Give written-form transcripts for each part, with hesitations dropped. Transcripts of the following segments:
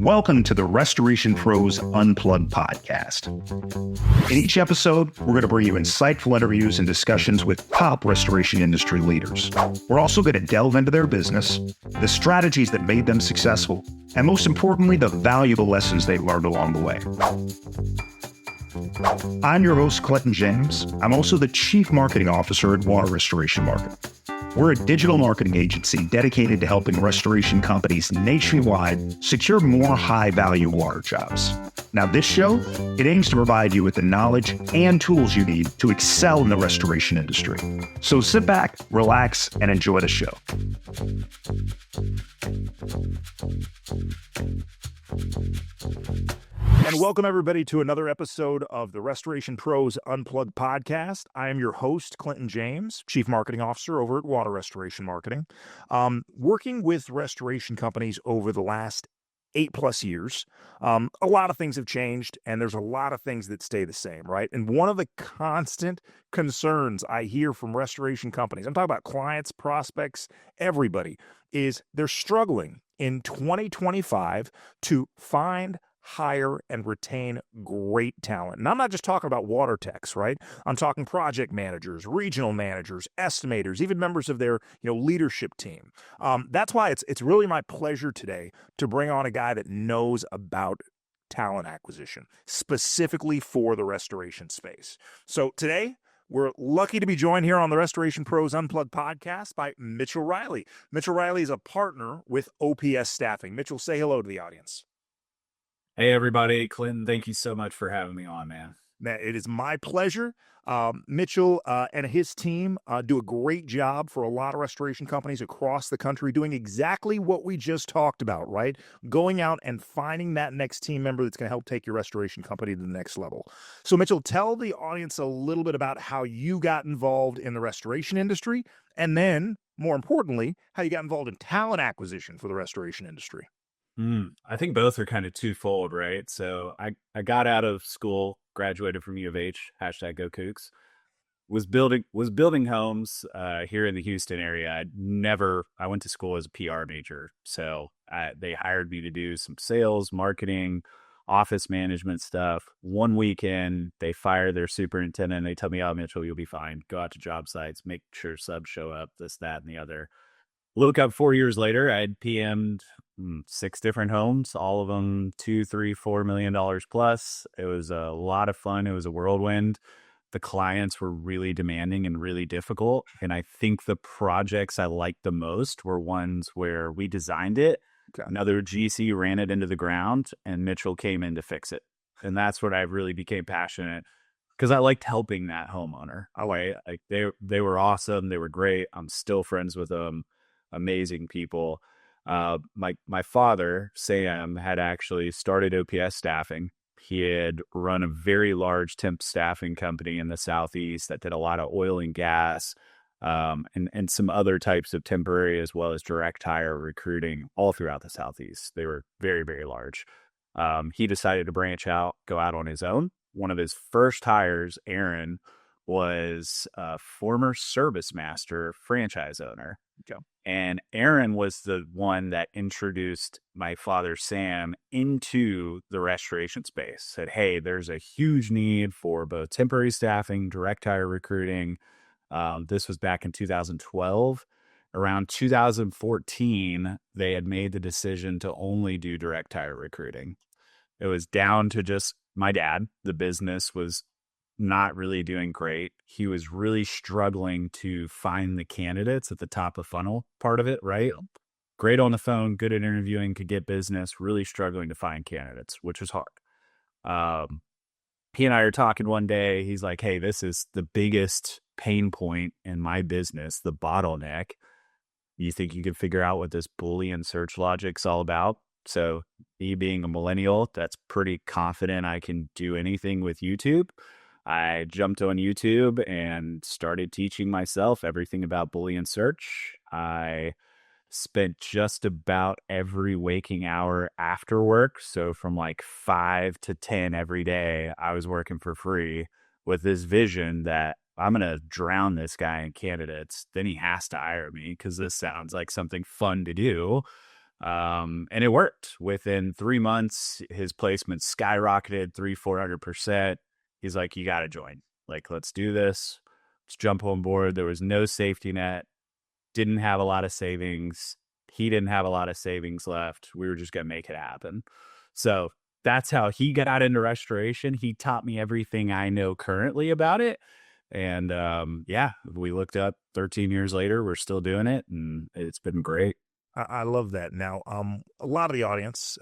Welcome to the Restoration Pros Unplugged podcast. In each episode, we're going to bring you insightful interviews and discussions with top restoration industry leaders. We're also going to delve into their business, the strategies that made them successful, and most importantly, the valuable lessons they learned along the way. I'm your host, Clinton James. I'm also the Chief Marketing Officer at Water Restoration Marketing. We're a digital marketing agency dedicated to helping restoration companies nationwide secure more high-value water jobs. Now, this show, it aims to provide you with the knowledge and tools you need to excel in the restoration industry. So sit back, relax, and enjoy the show. And welcome everybody to another episode of the Restoration Pros Unplugged podcast. I am your host, Clinton James, Chief Marketing Officer over at Water Restoration Marketing. Working with restoration companies over the last 8+ years, a lot of things have changed and there's a lot of things that stay the same, right? And one of the constant concerns I hear from restoration companies, I'm talking about clients, prospects, everybody, is they're struggling in 2025 to find, hire, and retain great talent. And I'm not just talking about water techs, right? I'm talking project managers, regional managers, estimators, even members of their leadership team. That's why it's really my pleasure today to bring on a guy that knows about talent acquisition, specifically for the restoration space. So today, we're lucky to be joined here on the Restoration Pros Unplugged podcast by Mitchell Riley. Mitchell Riley is a partner with OPS Staffing. Mitchell, say hello to the audience. Hey, everybody. Clinton, thank you so much for having me on, man. It is my pleasure. Mitchell and his team do a great job for a lot of restoration companies across the country, doing exactly what we just talked about, right? Going out and finding that next team member that's going to help take your restoration company to the next level. So, Mitchell, tell the audience a little bit about how you got involved in the restoration industry, and then, more importantly, how you got involved in talent acquisition for the restoration industry. I think both are kind of twofold, right? So I got out of school, graduated from U of H, #Go Cougs, was building homes here in the Houston area. I went to school as a PR major. So they hired me to do some sales, marketing, office management stuff. One weekend, they fired their superintendent. They told me, "Oh, Mitchell, you'll be fine. Go out to job sites, make sure subs show up, this, that, and the other." Look up 4 years later, I had PM'd 6 different homes, all of them $2, $3, $4 million plus. It was a lot of fun. It was a whirlwind. The clients were really demanding and really difficult. And I think the projects I liked the most were ones where we designed it. Okay. Another GC ran it into the ground and Mitchell came in to fix it. And that's what I really became passionate because I liked helping that homeowner. They were awesome. They were great. I'm still friends with them. Amazing people. My father, Sam, had actually started OPS Staffing. He had run a very large temp staffing company in the Southeast that did a lot of oil and gas, and some other types of temporary as well as direct hire recruiting all throughout the Southeast. They were very, very large. He decided to branch out, go out on his own. One of his first hires, Aaron, was a former Service Master franchise owner. Okay. And Aaron was the one that introduced my father, Sam, into the restoration space. Said, hey, there's a huge need for both temporary staffing, direct hire recruiting. This was back in 2012. Around 2014, they had made the decision to only do direct hire recruiting. It was down to just my dad. The business was not really doing great. He was really struggling to find the candidates at the top of funnel part of it, right? Great on the phone, good at interviewing, could get business, really struggling to find candidates, which was hard. He and I are talking one day. He's like, hey, this is the biggest pain point in my business, the bottleneck. You think you could figure out what this Boolean search logic's all about? So me being a millennial, that's pretty confident I can do anything with YouTube. I jumped on YouTube and started teaching myself everything about Boolean search. I spent just about every waking hour after work. So from like 5 to 10 every day, I was working for free with this vision that I'm going to drown this guy in candidates. Then he has to hire me because this sounds like something fun to do. And it worked. Within 3 months, his placement skyrocketed 400%. He's like, you got to join. Like, let's do this. Let's jump on board. There was no safety net, didn't have a lot of savings. He didn't have a lot of savings left. We were just going to make it happen. So that's how he got into restoration. He taught me everything I know currently about it. And yeah, we looked up 13 years later. We're still doing it, and it's been great. I love that. Now, a lot of the audience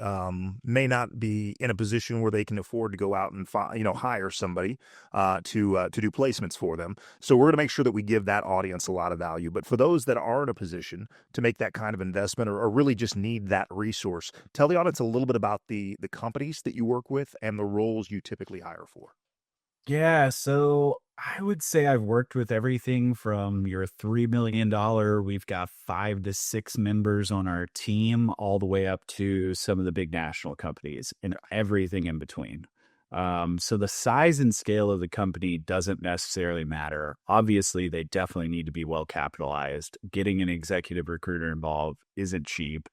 may not be in a position where they can afford to go out and hire somebody to do placements for them. So we're going to make sure that we give that audience a lot of value. But for those that are in a position to make that kind of investment, or really just need that resource, tell the audience a little bit about the companies that you work with and the roles you typically hire for. Yeah, so I would say I've worked with everything from your $3 million, we've got 5 to 6 members on our team, all the way up to some of the big national companies and everything in between. So the size and scale of the company doesn't necessarily matter. Obviously, they definitely need to be well capitalized. Getting an executive recruiter involved isn't cheap.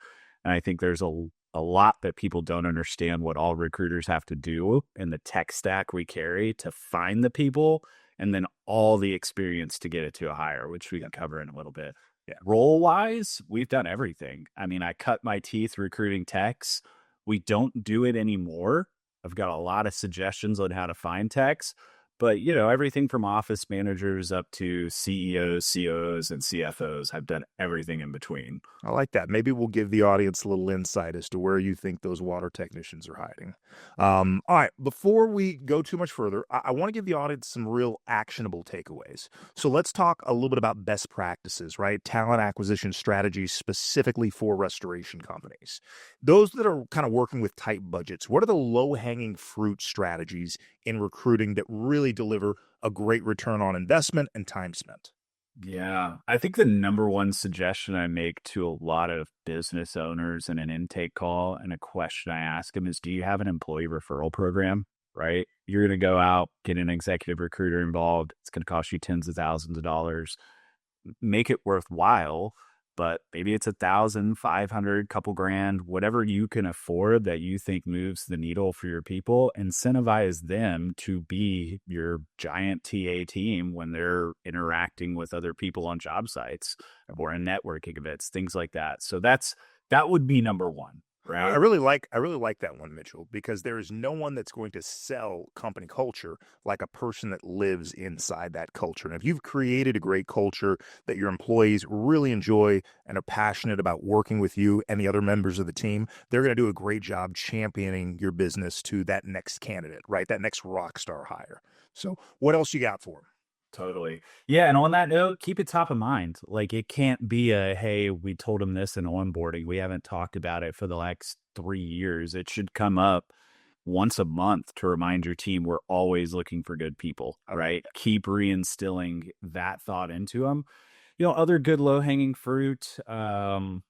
And I think there's a lot that people don't understand what all recruiters have to do and the tech stack we carry to find the people, and then all the experience to get it to a hire, which we can cover in a little bit. Yeah. Role wise, we've done everything. I mean, I cut my teeth recruiting techs. We don't do it anymore. I've got a lot of suggestions on how to find techs, but everything from office managers up to CEOs, COOs, and CFOs. I've done everything in between. I like that. Maybe we'll give the audience a little insight as to where you think those water technicians are hiding. All right, before we go too much further, I want to give the audience some real actionable takeaways. So let's talk a little bit about best practices, right? Talent acquisition strategies specifically for restoration companies. Those that are kind of working with tight budgets, what are the low-hanging fruit strategies in recruiting that really deliver a great return on investment and time spent? Yeah, I think the number one suggestion I make to a lot of business owners in an intake call, and a question I ask them, is, do you have an employee referral program? Right? You're going to go out, get an executive recruiter involved. It's going to cost you tens of thousands of dollars. Make it worthwhile, but maybe it's 1,000, 500, couple grand, whatever you can afford that you think moves the needle for your people. Incentivize them to be your giant TA team when they're interacting with other people on job sites or in networking events, things like that. So that would be number one. I Right. really like that one, Mitchell, because there is no one that's going to sell company culture like a person that lives inside that culture. And if you've created a great culture that your employees really enjoy and are passionate about working with you and the other members of the team, they're going to do a great job championing your business to that next candidate, right? That next rock star hire. So, what else you got for them? Totally. Yeah. And on that note, keep it top of mind. Like, it can't be hey, we told him this in onboarding. We haven't talked about it for the last 3 years. It should come up once a month to remind your team we're always looking for good people, right? Keep reinstilling that thought into them. Other good low hanging fruit. Let's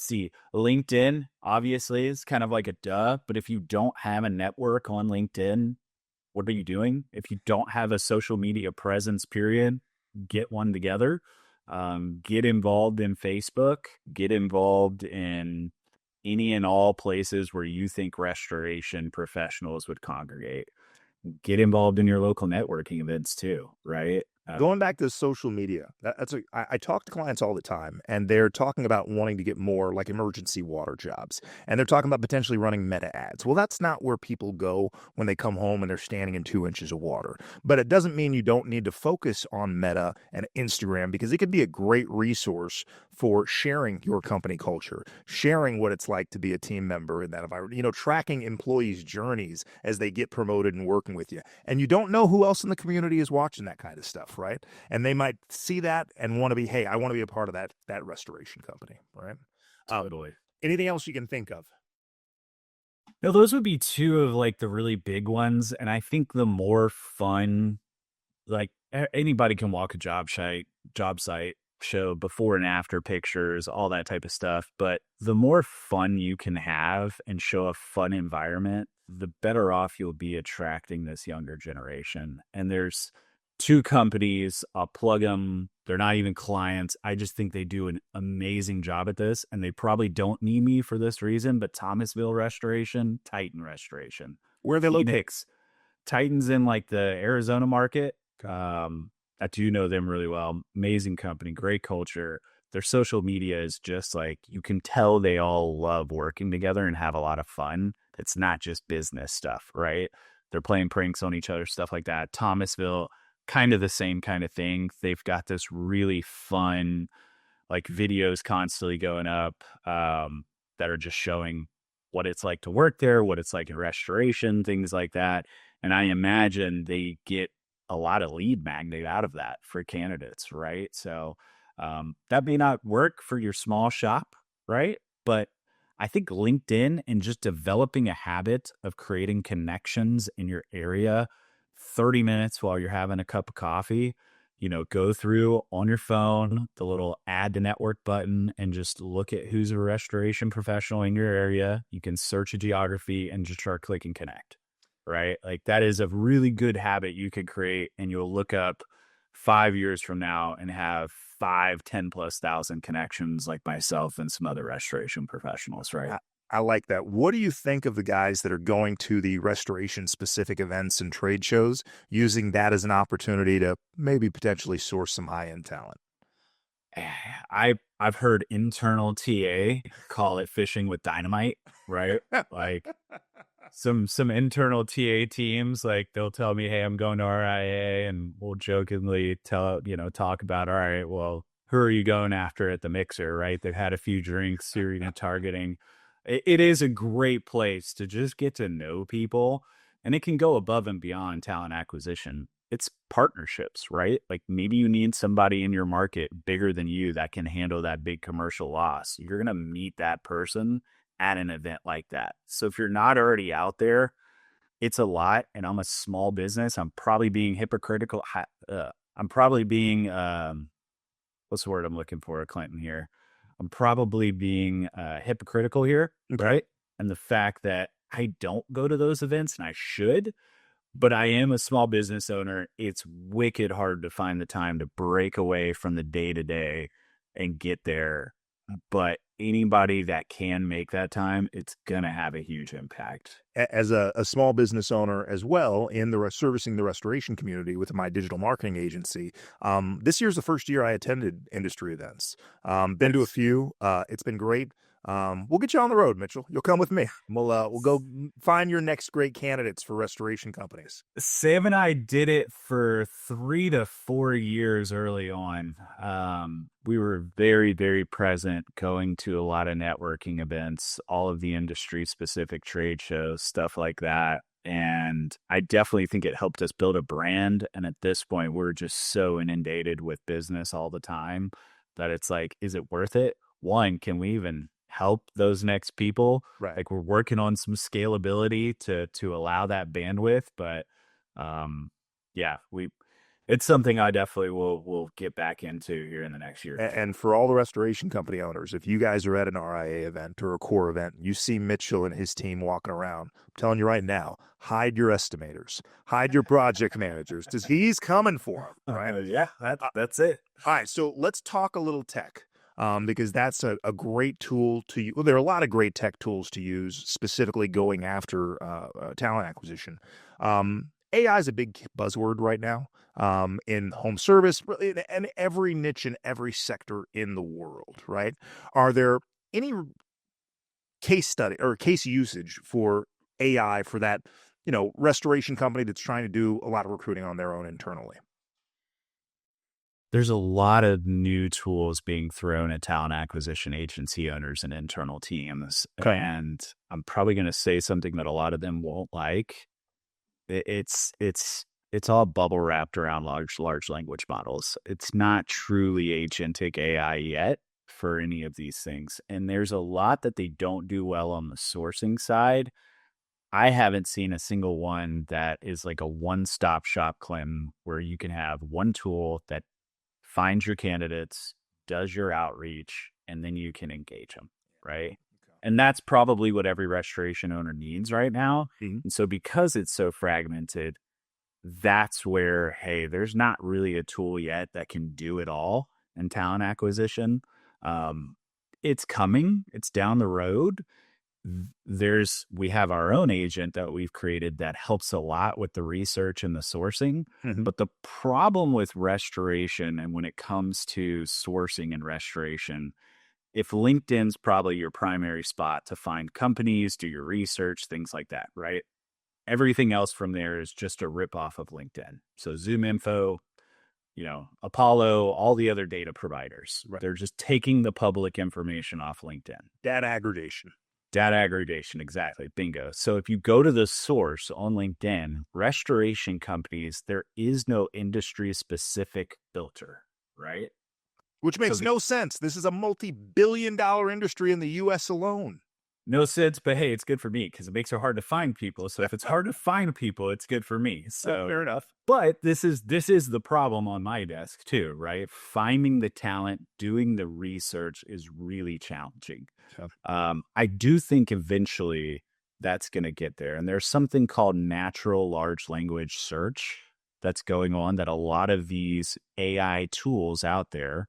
see. LinkedIn obviously is kind of like a duh, but if you don't have a network on LinkedIn, what are you doing? If you don't have a social media presence, period, get one together. Get involved in Facebook, get involved in any and all places where you think restoration professionals would congregate. Get involved in your local networking events too, right? Going back to social media, I talk to clients all the time, and they're talking about wanting to get more like emergency water jobs, and they're talking about potentially running meta ads. Well, that's not where people go when they come home and they're standing in 2 inches of water. But it doesn't mean you don't need to focus on Meta and Instagram, because it could be a great resource for sharing your company culture, sharing what it's like to be a team member in that environment, tracking employees' journeys as they get promoted and working with you. And you don't know who else in the community is watching that kind of stuff, right? And they might see that and want to be, hey, I want to be a part of that restoration company, right? Totally. Anything else you can think of? No, those would be two of like the really big ones. And I think the more fun, like anybody can walk a job site, show before and after pictures, all that type of stuff. But the more fun you can have and show a fun environment, the better off you'll be attracting this younger generation. And there's two companies. I'll plug them. They're not even clients. I just think they do an amazing job at this, and they probably don't need me for this reason. But Thomasville Restoration, Titan Restoration, Where are they located? Phoenix, Titan's in like the Arizona market. Okay. I do know them really well. Amazing company, great culture. Their social media is just like you can tell they all love working together and have a lot of fun. It's not just business stuff, right? They're playing pranks on each other, stuff like that. Thomasville, kind of the same kind of thing. They've got this really fun like videos constantly going up that are just showing what it's like to work there, what it's like in restoration, things like that. And I imagine they get a lot of lead magnet out of that for candidates, right? So that may not work for your small shop, right? But I think LinkedIn and just developing a habit of creating connections in your area, 30 minutes while you're having a cup of coffee, go through on your phone, the little add to network button, and just look at who's a restoration professional in your area. You can search a geography and just start clicking connect, right? Like that is a really good habit you could create, and you'll look up 5 years from now and have 10+ thousand connections like myself and some other restoration professionals, right? I like that. What do you think of the guys that are going to the restoration specific events and trade shows, using that as an opportunity to maybe potentially source some high-end talent? I've heard internal TA call it fishing with dynamite, right? Like some internal TA teams, like they'll tell me, "Hey, I'm going to RIA," and we'll jokingly talk about, "All right, well, who are you going after at the mixer?" Right? They've had a few drinks, you're targeting. It is a great place to just get to know people, and it can go above and beyond talent acquisition. It's partnerships, right? Like maybe you need somebody in your market bigger than you that can handle that big commercial loss. You're going to meet that person at an event like that. So if you're not already out there, it's a lot. And I'm a small business. I'm probably being hypocritical. I'm probably being, what's the word I'm looking for, Clinton here? I'm probably being hypocritical here, Okay. right? And the fact that I don't go to those events and I should, but I am a small business owner. It's wicked hard to find the time to break away from the day to day and get there. But anybody that can make that time, it's going to have a huge impact. As a small business owner as well in the servicing the restoration community with my digital marketing agency, this year's the first year I attended industry events. Been to a few. It's been great. We'll get you on the road, Mitchell. You'll come with me. We'll go find your next great candidates for restoration companies. Sam and I did it for 3 to 4 years early on. We were very, very present, going to a lot of networking events, all of the industry specific trade shows, stuff like that. And I definitely think it helped us build a brand. And at this point, we're just so inundated with business all the time that it's like, is it worth it? One, can we even help those next people? Right. Like we're working on some scalability to allow that bandwidth, but yeah, it's something I definitely will get back into here in the next year. And for all the restoration company owners, if you guys are at an RIA event or a core event, you see Mitchell and his team walking around, I'm telling you right now, hide your estimators, hide your project managers, because he's coming for them, right? Yeah, that's it. All right, so let's talk a little tech. Because that's a great tool to use. Well, there are a lot of great tech tools to use, specifically going after talent acquisition. AI is a big buzzword right now in home service and every niche in every sector in the world, right? Are there any case study or case usage for AI for that, restoration company that's trying to do a lot of recruiting on their own internally? There's a lot of new tools being thrown at talent acquisition agency owners and internal teams. Okay. And I'm probably going to say something that a lot of them won't like. It's all bubble wrapped around large language models. It's not truly agentic AI yet for any of these things. And there's a lot that they don't do well on the sourcing side. I haven't seen a single one that is like a one-stop shop, Clem, where you can have one tool that finds your candidates, does your outreach, and then you can engage them, right? And that's probably what every restoration owner needs right now. Mhm. And so because it's so fragmented, that's where, hey, there's not really a tool yet that can do it all in talent acquisition. Um, it's coming, it's down the road. We have our own agent that we've created that helps a lot with the research and the sourcing. Mhm. But the problem with restoration and when it comes to sourcing and restoration, if LinkedIn's probably your primary spot to find companies, do your research, things like that, right? Everything else from there is just a rip off of LinkedIn. So Zoom Info, Apollo, all the other data providers, Right. they're just taking the public information off LinkedIn. Data aggregation. Data aggregation, exactly. Bingo. So if you go to the source on LinkedIn, restoration companies, there is no industry specific filter, right? Which So makes no sense. This is a multi-billion-dollar industry in the US alone. no sense, but hey, it's good for me because it makes it hard to find people. So if it's hard to find people, it's good for me. So Fair enough. but this is the problem on my desk too, right? Finding the talent, doing the research is really challenging. Yeah. I do think eventually that's going to get there. And there's something called natural large language search that's going on that a lot of these AI tools out there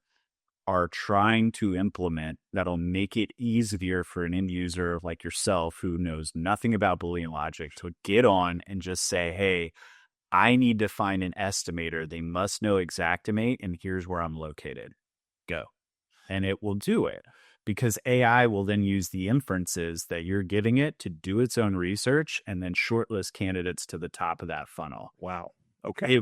are trying to implement that'll make it easier for an end user like yourself who knows nothing about Boolean logic to get on and just say, hey, I need to find an estimator. They must know Xactimate, and here's where I'm located. Go. And it will do it because AI will then use the inferences that you're giving it to do its own research and then shortlist candidates to the top of that funnel. Wow. Okay.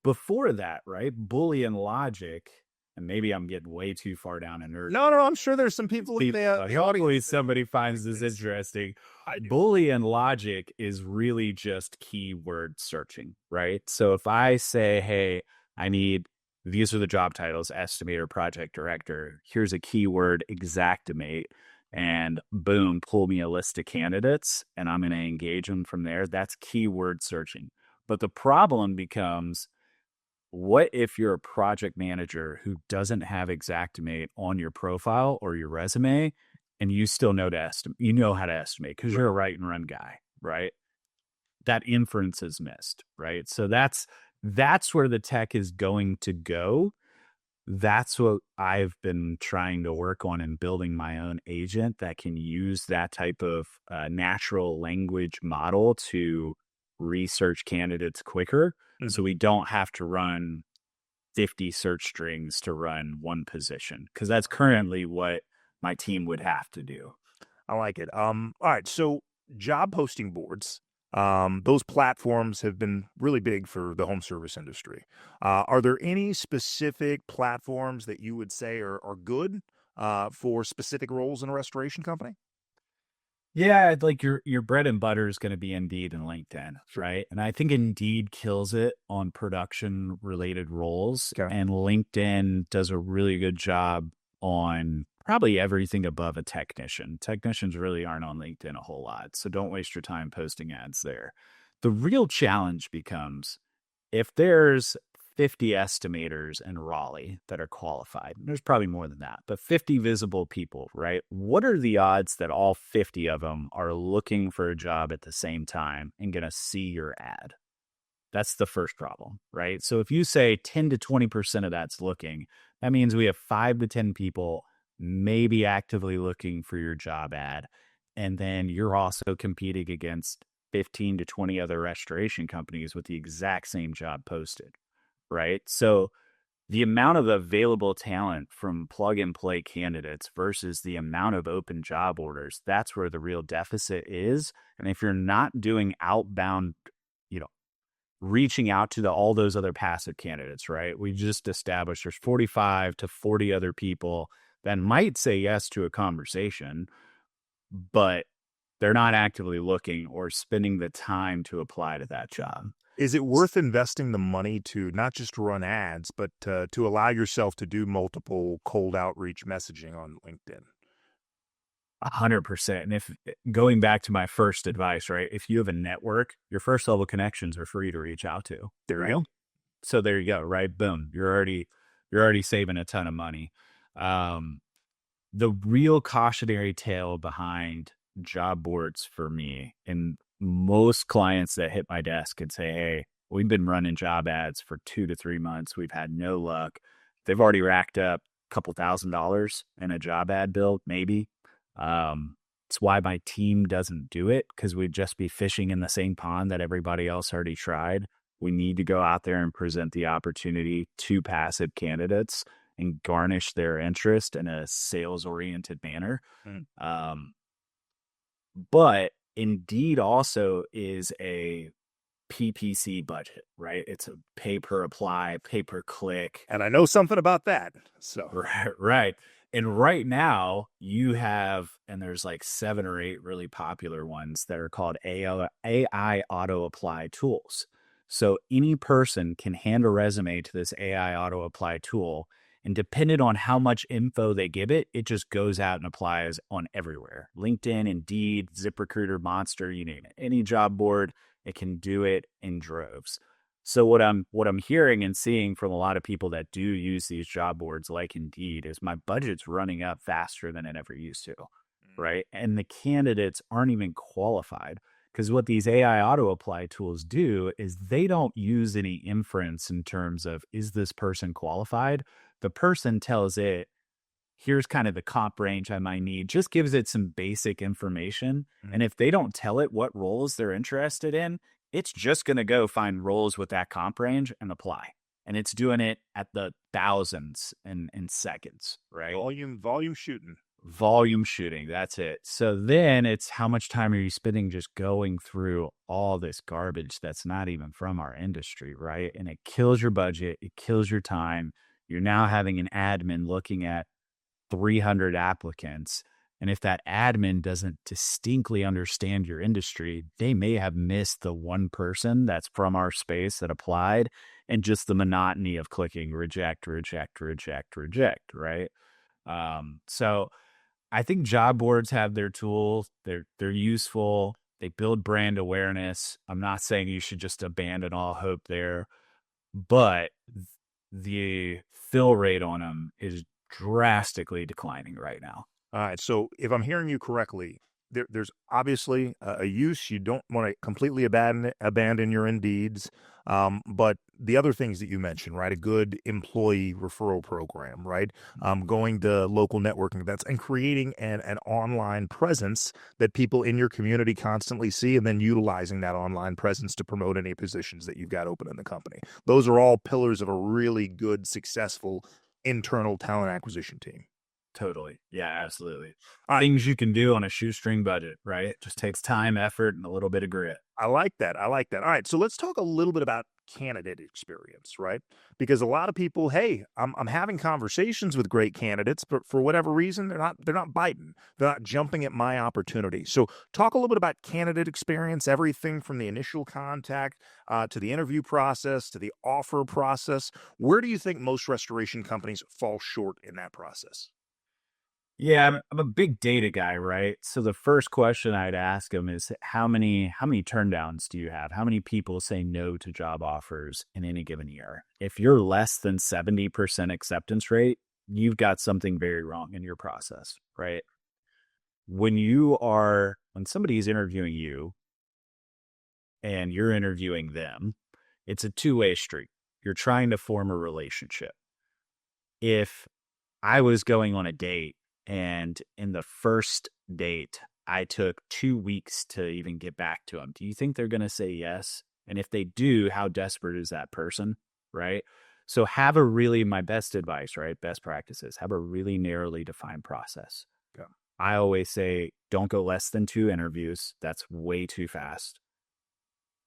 Before that, right? Boolean logic, and maybe I'm getting way too far down a nerd. No, I'm sure there's some people in the Hopefully somebody finds this interesting. Boolean logic is really just keyword searching, right? So if I say, hey, these are the job titles, estimator, project director, here's a keyword, Xactimate, and boom, pull me a list of candidates, and I'm going to engage them from there. That's keyword searching. But the problem becomes, what if you're a project manager who doesn't have Xactimate on your profile or your resume and you still know you know how to estimate because you're a write and run guy, right? That inference is missed, right? So that's where the tech is going to go. That's what I've been trying to work on in building my own agent that can use that type of natural language model to research candidates quicker. So we don't have to run 50 search strings to run one position because that's currently what my team would have to do. I like it. All right. So job posting boards, those platforms have been really big for the home service industry. Are there any specific platforms that you would say are good for specific roles in a restoration company? Yeah, like your bread and butter is going to be Indeed and LinkedIn, right? And I think Indeed kills it on production related roles, Okay. and LinkedIn does a really good job on probably everything above a technician. Technicians really aren't on LinkedIn a whole lot, so don't waste your time posting ads there. The real challenge becomes if there's 50 estimators in Raleigh that are qualified, there's probably more than that, but 50 visible people, right? What are the odds that all 50 of them are looking for a job at the same time and going to see your ad? That's the first problem, right? So if you say 10 to 20% of that's looking, that means we have 5 to 10 people maybe actively looking for your job ad. And then you're also competing against 15 to 20 other restoration companies with the exact same job posted, right? So the amount of available talent from plug and play candidates versus the amount of open job orders, that's where the real deficit is. And if you're not doing outbound, reaching out to all those other passive candidates, right? We just established there's 45 to 40 other people that might say yes to a conversation, but they're not actively looking or spending the time to apply to that job. Is it worth investing the money to not just run ads, but to allow yourself to do multiple cold outreach messaging on LinkedIn? 100%. And if going back to my first advice, right? If you have a network, your first level connections are free to reach out to. There right? you go. So there you go, right? Boom. You're already saving a ton of money. The real cautionary tale behind job boards for me and most clients that hit my desk and say, hey, We've been running job ads for 2 to 3 months. We've had no luck. They've already racked up a couple $1,000s in a job ad build, maybe. It's why my team doesn't do it, because we'd just be fishing in the same pond that everybody else already tried. We need to go out there and present the opportunity to passive candidates and garnish their interest in a sales-oriented manner. Mm. But Indeed also is a PPC budget, right? It's a pay per apply, pay per click. And I know something about that. So Right. And right now you have, and there's like 7 or 8 really popular ones that are called AI auto apply tools. So any person can hand a resume to this AI auto apply tool, and depending on how much info they give it, it just goes out and applies on everywhere. LinkedIn, Indeed, ZipRecruiter, Monster, you name it. Any job board, it can do it in droves. So what I'm hearing and seeing from a lot of people that do use these job boards like Indeed is my budget's running up faster than it ever used to, right? And the candidates aren't even qualified, because what these AI auto apply tools do is they don't use any inference in terms of, is this person qualified? The person tells it, here's kind of the comp range I might need, just gives it some basic information. And if they don't tell it what roles they're interested in, it's just going to go find roles with that comp range and apply. And it's doing it at the thousands in seconds, right? volume shooting. Volume shooting. That's it. So then it's, how much time are you spending just going through all this garbage that's not even from our industry, right? And it kills your budget. It kills your time. You're now having an admin looking at 300 applicants. And if that admin doesn't distinctly understand your industry, they may have missed the one person that's from our space that applied, and just the monotony of clicking reject, reject, reject, reject, right? So I think job boards have their tools. They're useful. They build brand awareness. I'm not saying you should just abandon all hope there, but the fill rate on them is drastically declining right now. All right. So if I'm hearing you correctly, there's obviously a use. You don't want to completely abandon your Indeeds. But the other things that you mentioned, right? A good employee referral program, right? Going to local networking events and creating an online presence that people in your community constantly see, and then utilizing that online presence to promote any positions that you've got open in the company. Those are all pillars of a really good, successful internal talent acquisition team. Totally. Yeah, absolutely. All right. Things you can do on a shoestring budget, right? It just takes time, effort, and a little bit of grit. I like that. All right. So let's talk a little bit about candidate experience, right? Because a lot of people, hey, I'm having conversations with great candidates, but for whatever reason, they're not biting. They're not jumping at my opportunity. So talk a little bit about candidate experience, everything from the initial contact to the interview process to the offer process. Where do you think most restoration companies fall short in that process? Yeah, I'm a big data guy, right? So the first question I'd ask them is, how many turndowns do you have? How many people say no to job offers in any given year? If you're less than 70% acceptance rate, you've got something very wrong in your process, right? When somebody's interviewing you and you're interviewing them, it's a two-way street. You're trying to form a relationship. If I was going on a date, and in the first date, I took 2 weeks to even get back to them, do you think they're going to say yes? And if they do, how desperate is that person, right? So my best advice, right? Best practices, have a really narrowly defined process. Okay. I always say, don't go less than 2 interviews. That's way too fast.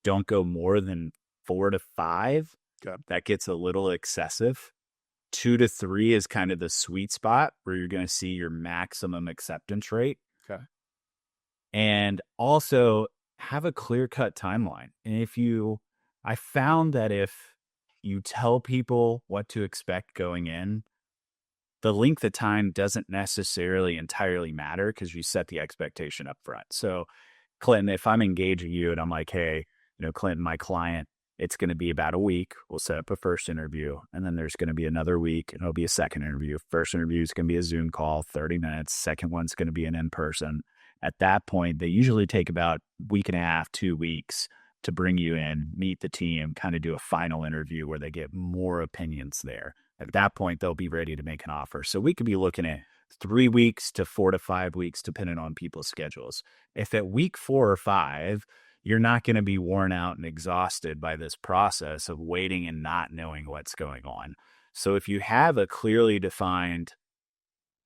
Don't go more than 4 to 5. Okay. That gets a little excessive. 2 to 3 is kind of the sweet spot where you're going to see your maximum acceptance rate. Okay. And also have a clear-cut timeline. And I found that if you tell people what to expect going in, the length of time doesn't necessarily entirely matter, because you set the expectation up front. So Clinton, if I'm engaging you and I'm like, hey, Clinton, my client, it's going to be about a week. We'll set up a first interview, and then there's going to be another week, and it'll be a second interview. First interview is going to be a Zoom call, 30 minutes. Second one's going to be an in-person. At that point, they usually take about a week and a half, 2 weeks to bring you in, meet the team, kind of do a final interview where they get more opinions there. At that point, they'll be ready to make an offer. So we could be looking at 3 weeks to 4 to 5 weeks, depending on people's schedules. If at week 4 or 5, you're not going to be worn out and exhausted by this process of waiting and not knowing what's going on. So if you have a clearly defined,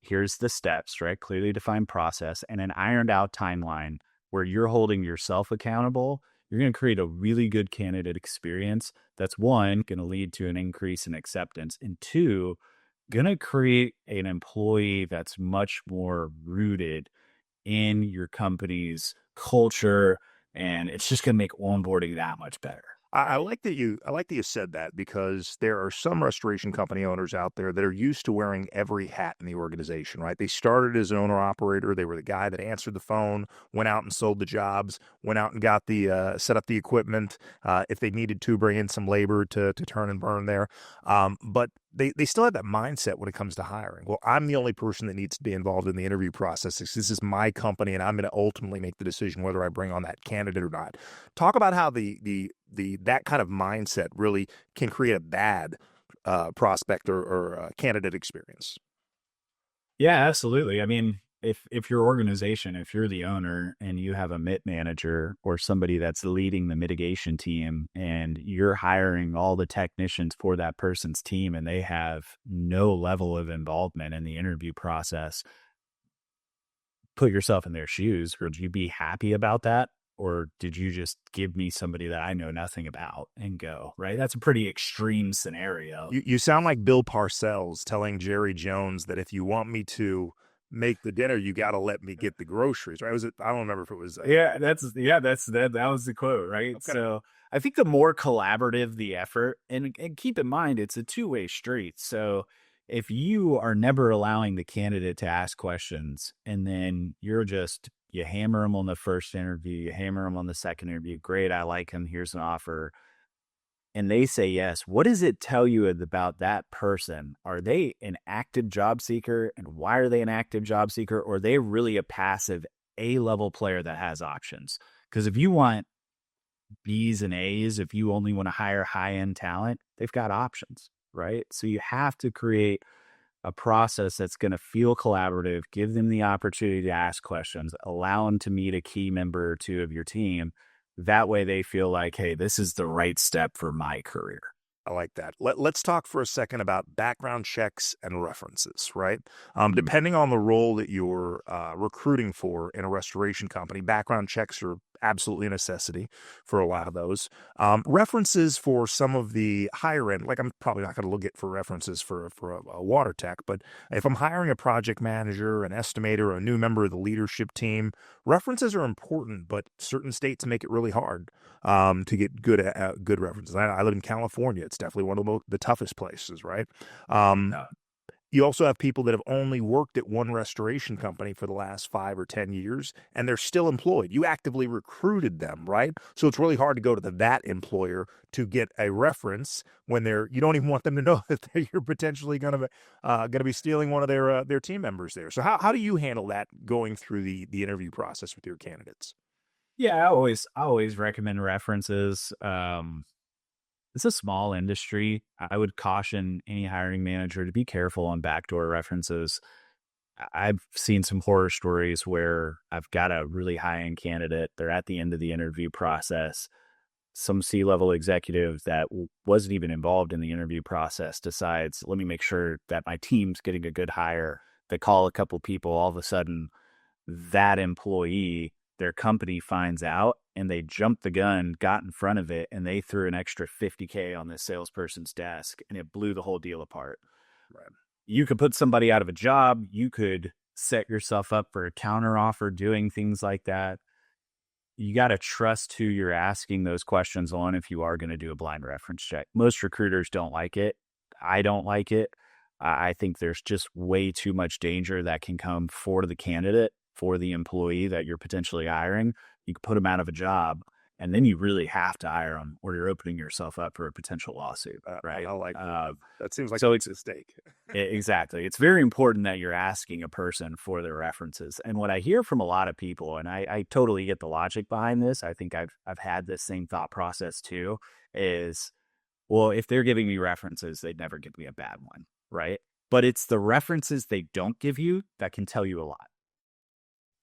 here's the steps, right? Clearly defined process and an ironed out timeline where you're holding yourself accountable, you're going to create a really good candidate experience. That's one, going to lead to an increase in acceptance. And two, going to create an employee that's much more rooted in your company's culture. And it's just going to make onboarding that much better. I like that you said that, because there are some restoration company owners out there that are used to wearing every hat in the organization, right? They started as an owner operator. They were the guy that answered the phone, went out and sold the jobs, went out and got the set up the equipment. If they needed to bring in some labor to turn and burn there, but they still have that mindset when it comes to hiring. Well, I'm the only person that needs to be involved in the interview process. This is my company, and I'm going to ultimately make the decision whether I bring on that candidate or not. Talk about how the that kind of mindset really can create a bad prospect or candidate experience. Yeah, absolutely. I mean, if your organization, if you're the owner and you have a MIT manager or somebody that's leading the mitigation team and you're hiring all the technicians for that person's team and they have no level of involvement in the interview process, put yourself in their shoes. Would you be happy about that? Or did you just give me somebody that I know nothing about and go, right? That's a pretty extreme scenario. You sound like Bill Parcells telling Jerry Jones that if you want me to make the dinner, you got to let me get the groceries, right? Was it? I don't remember if it was. That was the quote, right? Okay. So I think the more collaborative the effort, and keep in mind it's a two-way street. So if you are never allowing the candidate to ask questions, and then you hammer them on the first interview, you hammer them on the second interview, great, I like him, here's an offer, and they say yes, what does it tell you about that person? Are they an active job seeker? And why are they an active job seeker? Or are they really a passive A-level player that has options? Because if you want B's and A's, if you only want to hire high-end talent, they've got options, right? So you have to create a process that's going to feel collaborative, give them the opportunity to ask questions, allow them to meet a key member or two of your team. That way they feel like, hey, this is the right step for my career. I like that. Let's talk for a second about background checks and references, right? Mhm. Depending on the role that you're recruiting for in a restoration company, background checks are absolutely a necessity for a lot of those. References for some of the higher end, like I'm probably not going to look at for references for a water tech, but if I'm hiring a project manager, an estimator, or a new member of the leadership team, references are important, but certain states make it really hard to get good references. I live in California. It's definitely one of the toughest places, right? Um, Yeah. you also have people that have only worked at one restoration company for the last 5 or 10 years, and they're still employed. You actively recruited them, right? So it's really hard to go to that employer to get a reference when you don't even want them to know that you're potentially going to be stealing one of their team members there. So how do you handle that going through the interview process with your candidates? Yeah, I always recommend references. It's a small industry. I would caution any hiring manager to be careful on backdoor references. I've seen some horror stories where I've got a really high-end candidate. They're at the end of the interview process. Some C-level executive that wasn't even involved in the interview process decides, let me make sure that my team's getting a good hire. They call a couple people. All of a sudden, that employee, their company finds out and they jumped the gun, got in front of it, and they threw an extra 50K on this salesperson's desk and it blew the whole deal apart. Right. You could put somebody out of a job. You could set yourself up for a counter offer doing things like that. You got to trust who you're asking those questions on if you are going to do a blind reference check. Most recruiters don't like it. I don't like it. I think there's just way too much danger that can come for the candidate, for the employee that you're potentially hiring. You could put them out of a job and then you really have to hire them, or you're opening yourself up for a potential lawsuit, right? I like that. That seems like So a it's mistake. exactly. It's very important that you're asking a person for their references. And what I hear from a lot of people, and I totally get the logic behind this. I think I've had this same thought process too, is well, if they're giving me references, they'd never give me a bad one, right? But it's the references they don't give you that can tell you a lot.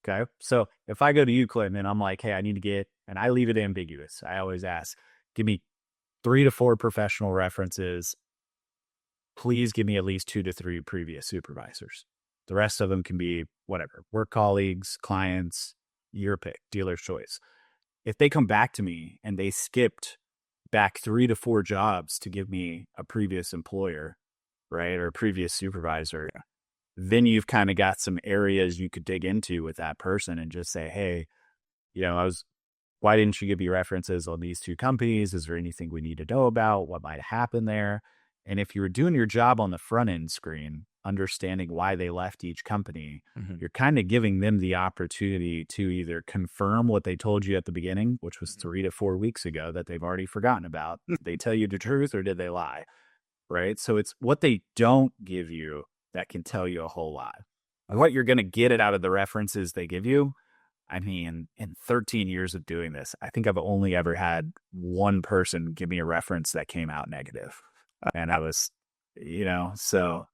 Okay. So if I go to you, Clinton, and I'm like, hey, I need to get, and I leave it ambiguous. I always ask, give me 3 to 4 professional references. Please give me at least 2 to 3 previous supervisors. The rest of them can be whatever, work colleagues, clients, your pick, dealer's choice. If they come back to me and they skipped back 3 to 4 jobs to give me a previous employer, right, or a previous supervisor, then you've kind of got some areas you could dig into with that person and just say, hey, why didn't you give me references on these 2 companies? Is there anything we need to know about? What might happen there? And if you were doing your job on the front end screen, understanding why they left each company, you're kind of giving them the opportunity to either confirm what they told you at the beginning, which was 3 to 4 weeks ago that they've already forgotten about. Did they tell you the truth or did they lie? Right. So it's what they don't give you that can tell you a whole lot. And what you're going to get it out of the references they give you. I mean, in 13 years of doing this, I think I've only ever had one person give me a reference that came out negative. And I was, so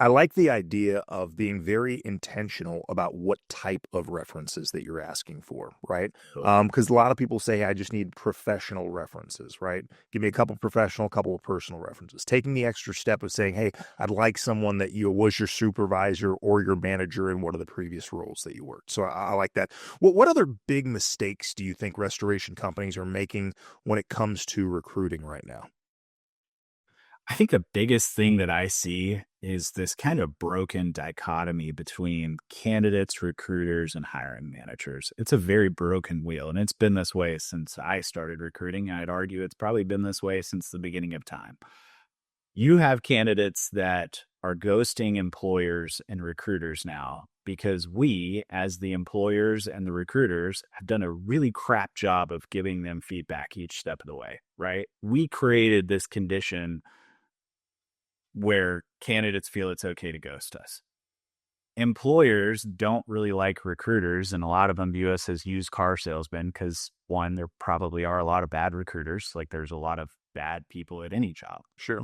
I like the idea of being very intentional about what type of references that you're asking for, right? Because a lot of people say, I just need professional references, right? Give me a couple professional, couple of personal references. Taking the extra step of saying, hey, I'd like someone that was your supervisor or your manager in one of the previous roles that you worked. So I like that. Well, what other big mistakes do you think restoration companies are making when it comes to recruiting right now? I think the biggest thing that I see is this kind of broken dichotomy between candidates, recruiters, and hiring managers. It's a very broken wheel, and it's been this way since I started recruiting. I'd argue it's probably been this way since the beginning of time. You have candidates that are ghosting employers and recruiters now because we, as the employers and the recruiters, have done a really crap job of giving them feedback each step of the way, right? We created this condition where candidates feel it's okay to ghost us. Employers don't really like recruiters, and a lot of them view us as used car salesmen because, one, there probably are a lot of bad recruiters. Like there's a lot of bad people at any job. Sure.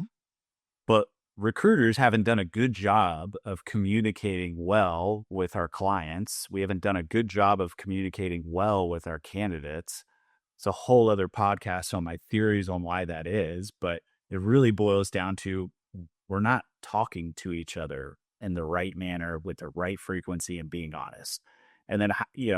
But recruiters haven't done a good job of communicating well with our clients. We haven't done a good job of communicating well with our candidates. It's a whole other podcast on my theories on why that is, but it really boils down to we're not talking to each other in the right manner with the right frequency and being honest. And then,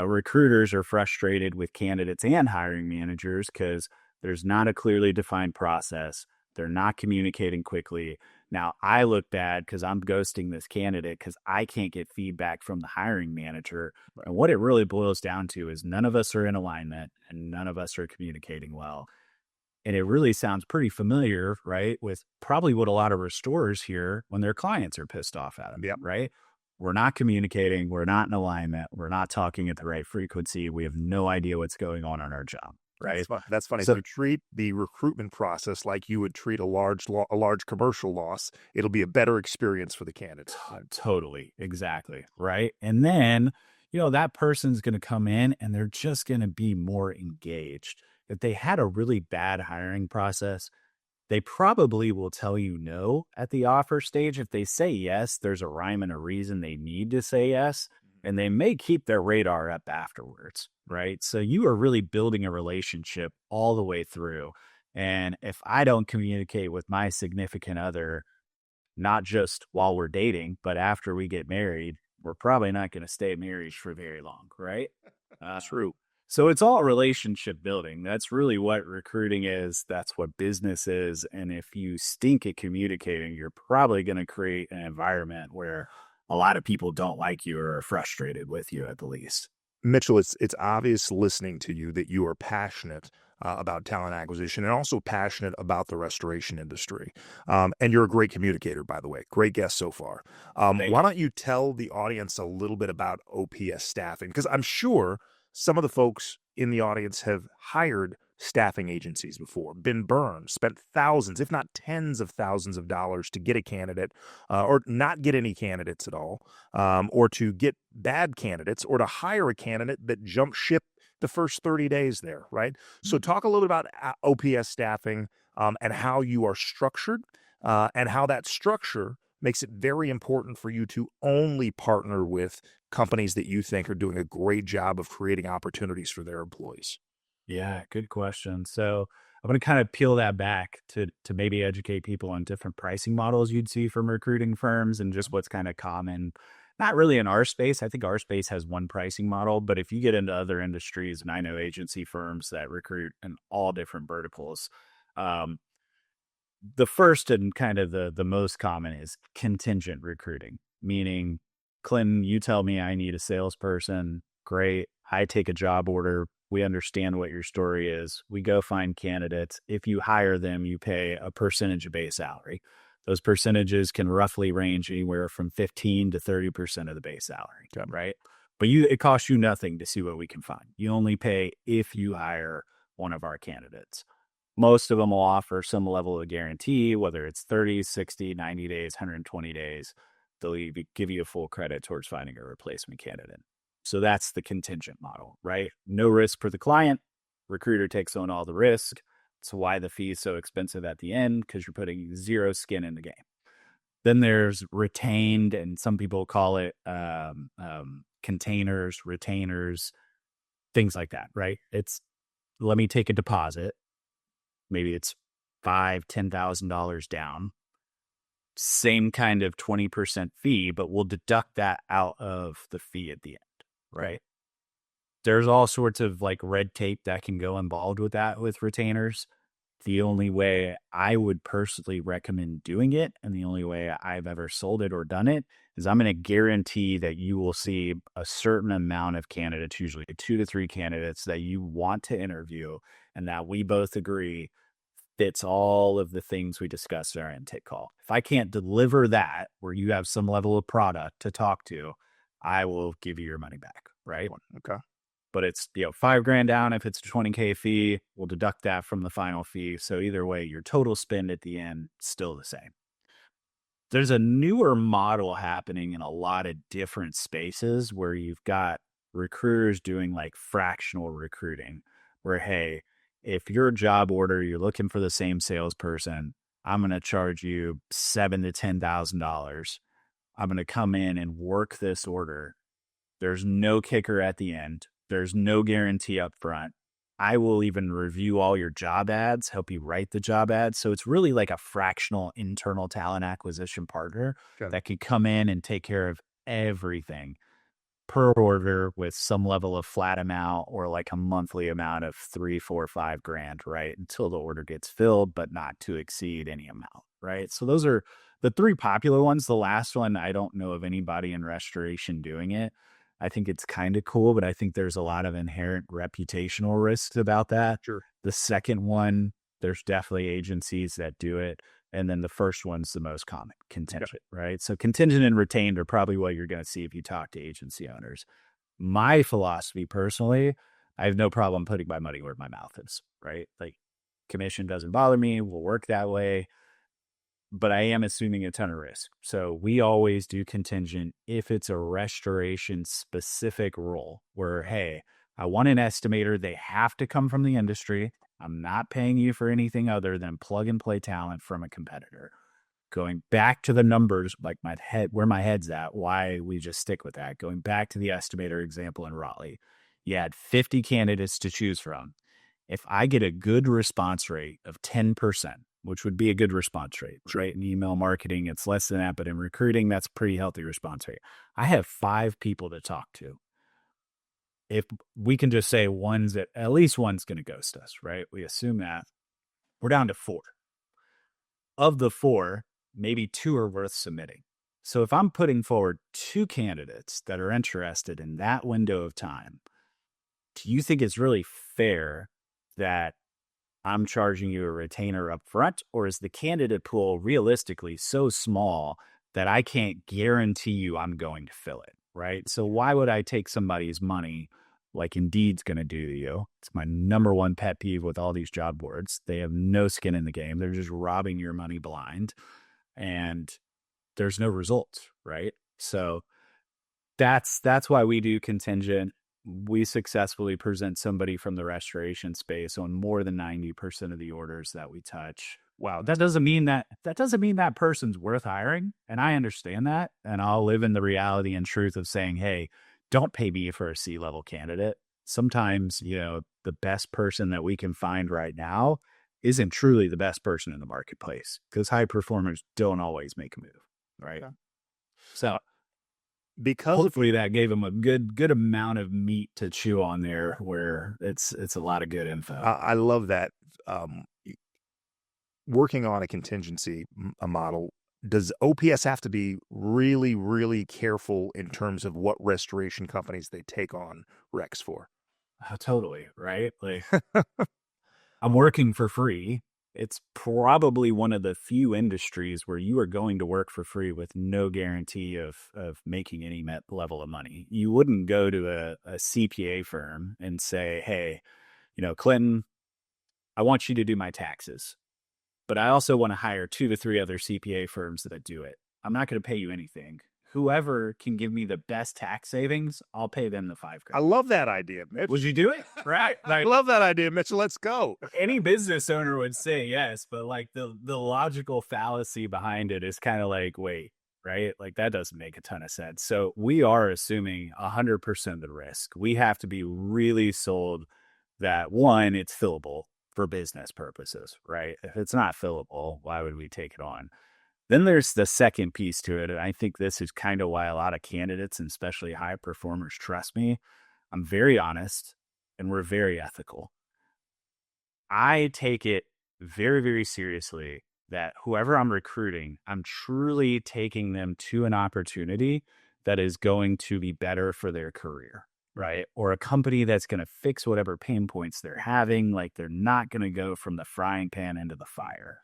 recruiters are frustrated with candidates and hiring managers because there's not a clearly defined process. They're not communicating quickly. Now, I look bad because I'm ghosting this candidate because I can't get feedback from the hiring manager. And what it really boils down to is none of us are in alignment and none of us are communicating well. And it really sounds pretty familiar, right, with probably what a lot of restorers hear when their clients are pissed off at them, right? We're not communicating. We're not in alignment. We're not talking at the right frequency. We have no idea what's going on our job, right? That's funny. So treat the recruitment process like you would treat a large commercial loss. It'll be a better experience for the candidate. Totally. Exactly. Right. And then, that person's going to come in and they're just going to be more engaged. If they had a really bad hiring process, they probably will tell you no at the offer stage. If they say yes, there's a rhyme and a reason they need to say yes, and they may keep their radar up afterwards, right? So you are really building a relationship all the way through. And if I don't communicate with my significant other, not just while we're dating, but after we get married, we're probably not going to stay married for very long, right? True. So it's all relationship building. That's really what recruiting is. That's what business is. And if you stink at communicating, you're probably going to create an environment where a lot of people don't like you or are frustrated with you at the least. Mitchell, it's obvious listening to you that you are passionate about talent acquisition and also passionate about the restoration industry. And you're a great communicator, by the way. Great guest so far. Why don't you tell the audience a little bit about OPS staffing? Because I'm sure some of the folks in the audience have hired staffing agencies before, been burned, spent thousands, if not tens of thousands of dollars to get a candidate, or not get any candidates at all, or to get bad candidates, or to hire a candidate that jumped ship the first 30 days there, right? So talk a little bit about OPS staffing, and how you are structured, and how that structure makes it very important for you to only partner with companies that you think are doing a great job of creating opportunities for their employees. Yeah, good question. So I'm going to kind of peel that back to maybe educate people on different pricing models you'd see from recruiting firms and just what's kind of common. Not really in our space. I think our space has one pricing model, but if you get into other industries, and I know agency firms that recruit in all different verticals, um, the first and kind of the most common is contingent recruiting, meaning, Clinton, you tell me I need a salesperson. Great. I take a job order. We understand what your story is. We go find candidates. If you hire them, you pay a percentage of base salary. Those percentages can roughly range anywhere from 15 to 30% of the base salary, Okay. right? But it costs you nothing to see what we can find. You only pay if you hire one of our candidates. Most of them will offer some level of guarantee, whether it's 30, 60, 90 days, 120 days. They'll give you a full credit towards finding a replacement candidate. So that's the contingent model, right? No risk for the client. Recruiter takes on all the risk. That's why the fee is so expensive at the end, because you're putting zero skin in the game. Then there's retained, and some people call it containers, retainers, things like that, right? It's, let me take a deposit. Maybe it's $5,000, $10,000 down. Same kind of 20% fee, but we'll deduct that out of the fee at the end, right? There's all sorts of like red tape that can go involved with that with retainers. The only way I would personally recommend doing it, and the only way I've ever sold it or done it, is I'm going to guarantee that you will see a certain amount of candidates, usually 2 to 3 candidates that you want to interview, and that we both agree fits all of the things we discussed in our intake call. If I can't deliver that, where you have some level of product to talk to, I will give you your money back, right? Okay. But it's, $5,000 down. If it's a $20K fee, we'll deduct that from the final fee. So either way, your total spend at the end still the same. There's a newer model happening in a lot of different spaces where you've got recruiters doing like fractional recruiting, where, hey, if your job order, you're looking for the same salesperson, I'm going to charge you $7,000 to $10,000. I'm going to come in and work this order. There's no kicker at the end. There's no guarantee up front. I will even review all your job ads, help you write the job ads. So it's really like a fractional internal talent acquisition partner that could come in and take care of everything per order with some level of flat amount or like a monthly amount of 3, 4, 5 grand, right? Until the order gets filled, but not to exceed any amount, right? So those are the 3 popular ones. The last one, I don't know of anybody in restoration doing it. I think it's kind of cool, but I think there's a lot of inherent reputational risks about that. Sure. The second one, there's definitely agencies that do it. And then the first one's the most common, contingent, right? So contingent and retained are probably what you're going to see if you talk to agency owners. My philosophy personally, I have no problem putting my money where my mouth is, right? Like, commission doesn't bother me. We'll work that way. But I am assuming a ton of risk. So we always do contingent if it's a restoration specific role where, hey, I want an estimator. They have to come from the industry. I'm not paying you for anything other than plug and play talent from a competitor. Going back to the numbers, like where my head's at, why we just stick with that. Going back to the estimator example in Raleigh, you had 50 candidates to choose from. If I get a good response rate of 10%, which would be a good response rate, right? In email marketing, it's less than that, but in recruiting, that's a pretty healthy response rate. I have 5 people to talk to. If we can just say at least one's going to ghost us, right? We assume that. We're down to 4. Of the 4, maybe 2 are worth submitting. So if I'm putting forward 2 candidates that are interested in that window of time, do you think it's really fair that I'm charging you a retainer up front, or is the candidate pool realistically so small that I can't guarantee you I'm going to fill it, right? So why would I take somebody's money like Indeed's going to do to you. It's my number one pet peeve with all these job boards. They have no skin in the game. They're just robbing your money blind, and there's no results, right? So that's why we do contingent. We successfully present somebody from the restoration space on more than 90% of the orders that we touch. Wow, that doesn't mean that person's worth hiring, and I understand that, and I'll live in the reality and truth of saying, hey, don't pay me for a C-level candidate. Sometimes, the best person that we can find right now isn't truly the best person in the marketplace, because high performers don't always make a move, right? Okay. So because hopefully that gave them a good amount of meat to chew on there, where it's a lot of good info. I love that. Working on a contingency model, does OPS have to be really, really careful in terms of what restoration companies they take on Rex for? Totally, right? Like, I'm working for free. It's probably one of the few industries where you are going to work for free with no guarantee of making any level of money. You wouldn't go to a CPA firm and say, hey, Clinton, I want you to do my taxes, but I also want to hire 2 to 3 other CPA firms that do it. I'm not going to pay you anything. Whoever can give me the best tax savings, I'll pay them the $5,000. I love that idea, Mitch. Would you do it? Right? I love that idea, Mitch. Let's go. Any business owner would say yes, but like the logical fallacy behind it is kind of like, wait, right? Like that doesn't make a ton of sense. So we are assuming 100% of the risk. We have to be really sold that, one, it's fillable for business purposes, right? If it's not fillable, why would we take it on? Then there's the second piece to it, and I think this is kind of why a lot of candidates, and especially high performers, trust me. I'm very honest, and we're very ethical. I take it very, very seriously that whoever I'm recruiting, I'm truly taking them to an opportunity that is going to be better for their career, right? Or a company that's going to fix whatever pain points they're having. Like they're not going to go from the frying pan into the fire,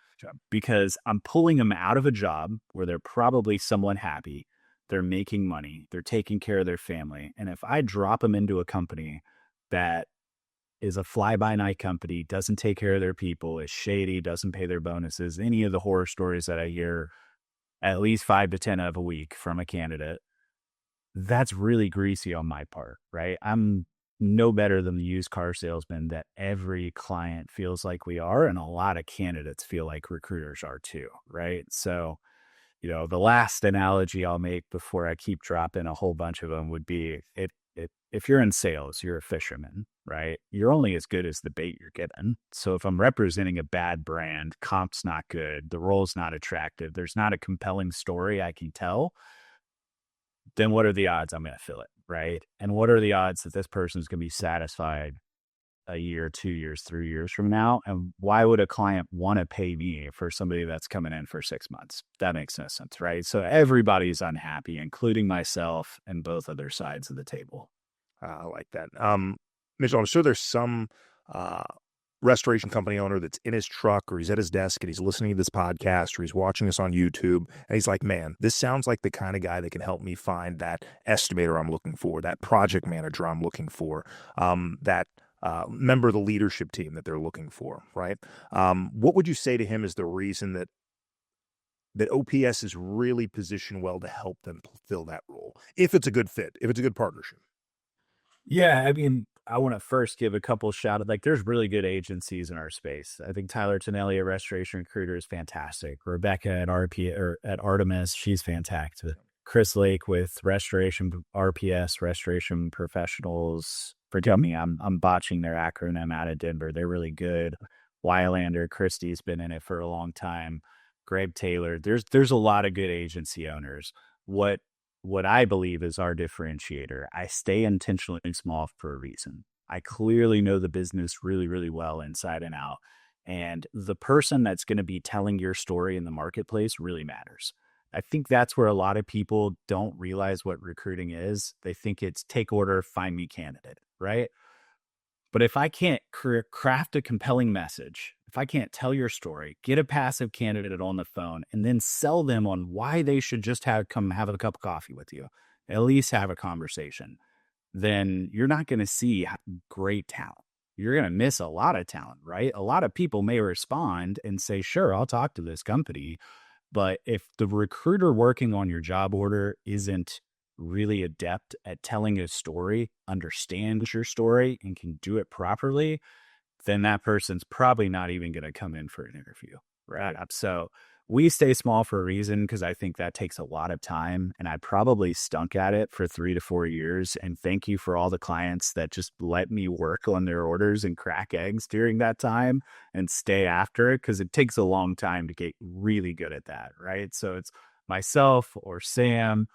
because I'm pulling them out of a job where they're probably somewhat happy. They're making money. They're taking care of their family. And if I drop them into a company that is a fly-by-night company, doesn't take care of their people, is shady, doesn't pay their bonuses, any of the horror stories that I hear at least 5 to 10 of a week from a candidate, that's really greasy on my part, right? I'm no better than the used car salesman that every client feels like we are, and a lot of candidates feel like recruiters are too, right? So, the last analogy I'll make before I keep dropping a whole bunch of them would be, if you're in sales, you're a fisherman, right? You're only as good as the bait you're given. So if I'm representing a bad brand, comp's not good, the role's not attractive, there's not a compelling story I can tell, then what are the odds I'm going to fill it, right? And what are the odds that this person's going to be satisfied a year, 2 years, 3 years from now? And why would a client want to pay me for somebody that's coming in for 6 months? That makes no sense, right? So everybody's unhappy, including myself and both other sides of the table. I like that. Mitchell, I'm sure there's some restoration company owner that's in his truck or he's at his desk and he's listening to this podcast or he's watching us on YouTube and he's like, man, this sounds like the kind of guy that can help me find that estimator I'm looking for, that project manager I'm looking for, that member of the leadership team that they're looking for, right? What would you say to him is the reason that OPS is really positioned well to help them fill that role, if it's a good fit, if it's a good partnership? Yeah, I mean, I want to first give a couple shout out. Like, there's really good agencies in our space. I think Tyler Tonelli at Restoration Recruiter is fantastic. Rebecca at at Artemis, she's fantastic. Chris Lake with Restoration RPS, Restoration Professionals. Forgive me, I'm botching their acronym out of Denver. They're really good. Weilander, Christie's been in it for a long time. Greg Taylor. There's a lot of good agency owners. What I believe is our differentiator. I stay intentionally small for a reason. I clearly know the business really, really well inside and out. And the person that's going to be telling your story in the marketplace really matters. I think that's where a lot of people don't realize what recruiting is. They think it's take order, find me candidate, right? But if I can't craft a compelling message, if I can't tell your story, get a passive candidate on the phone, and then sell them on why they should just come have a cup of coffee with you, at least have a conversation, then you're not going to see great talent. You're going to miss a lot of talent, right? A lot of people may respond and say, sure, I'll talk to this company. But if the recruiter working on your job order isn't really adept at telling a story, understands your story, and can do it properly, then that person's probably not even going to come in for an interview, right? So we stay small for a reason, because I think that takes a lot of time, and I probably stunk at it for 3 to 4 years. And thank you for all the clients that just let me work on their orders and crack eggs during that time and stay after it, because it takes a long time to get really good at that, right? So it's myself or Sam.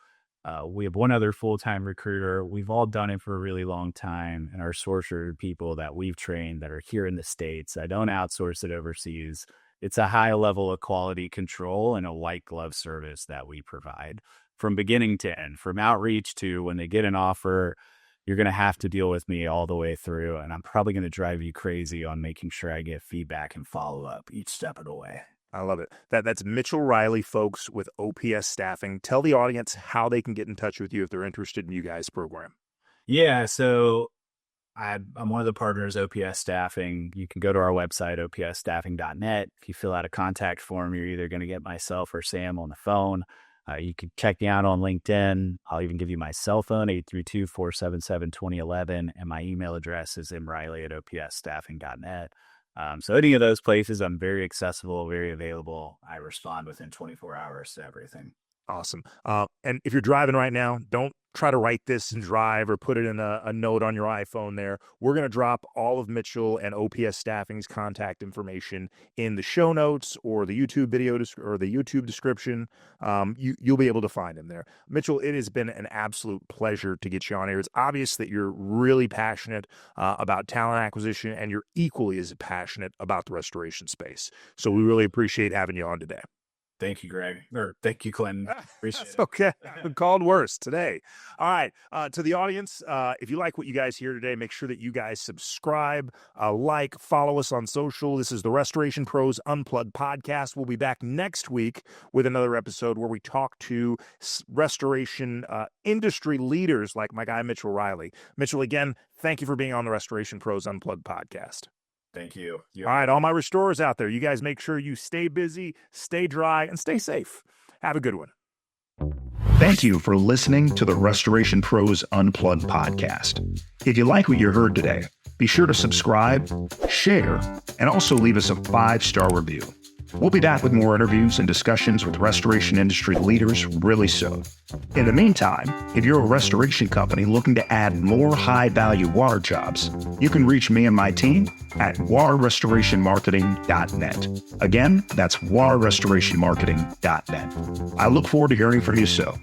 We have one other full-time recruiter. We've all done it for a really long time, and our sourcer people that we've trained that are here in the States. I don't outsource it overseas. It's a high level of quality control and a white glove service that we provide from beginning to end, from outreach to when they get an offer. You're going to have to deal with me all the way through, and I'm probably going to drive you crazy on making sure I get feedback and follow up each step of the way. I love it. That's Mitchell Riley, folks, with OPS Staffing. Tell the audience how they can get in touch with you if they're interested in you guys' program. Yeah, so I'm one of the partners, OPS Staffing. You can go to our website, opsstaffing.net. If you fill out a contact form, you're either going to get myself or Sam on the phone. You can check me out on LinkedIn. I'll even give you my cell phone, 832-477-2011, and my email address is mriley@opsstaffing.net. So any of those places, I'm very accessible, very available. I respond within 24 hours to everything. Awesome. And if you're driving right now, don't try to write this and drive or put it in a note on your iPhone there. We're going to drop all of Mitchell and OPS Staffing's contact information in the show notes or the YouTube video or the YouTube description. You'll be able to find him there. Mitchell, it has been an absolute pleasure to get you on here. It's obvious that you're really passionate about talent acquisition, and you're equally as passionate about the restoration space. So we really appreciate having you on today. Thank you, Greg. Or thank you, Clinton. Appreciate it. Okay. I've been called worse today. All right. To the audience, if you like what you guys hear today, make sure that you guys subscribe, follow us on social. This is the Restoration Pros Unplugged podcast. We'll be back next week with another episode where we talk to restoration industry leaders like my guy, Mitchell Riley. Mitchell, again, thank you for being on the Restoration Pros Unplugged podcast. Thank you. All right, all my restorers out there, you guys make sure you stay busy, stay dry, and stay safe. Have a good one. Thank you for listening to the Restoration Pros Unplugged podcast. If you like what you heard today, be sure to subscribe, share, and also leave us a 5-star review. We'll be back with more interviews and discussions with restoration industry leaders really soon. In the meantime, if you're a restoration company looking to add more high-value water jobs, you can reach me and my team at waterrestorationmarketing.net. Again, that's waterrestorationmarketing.net. I look forward to hearing from you soon.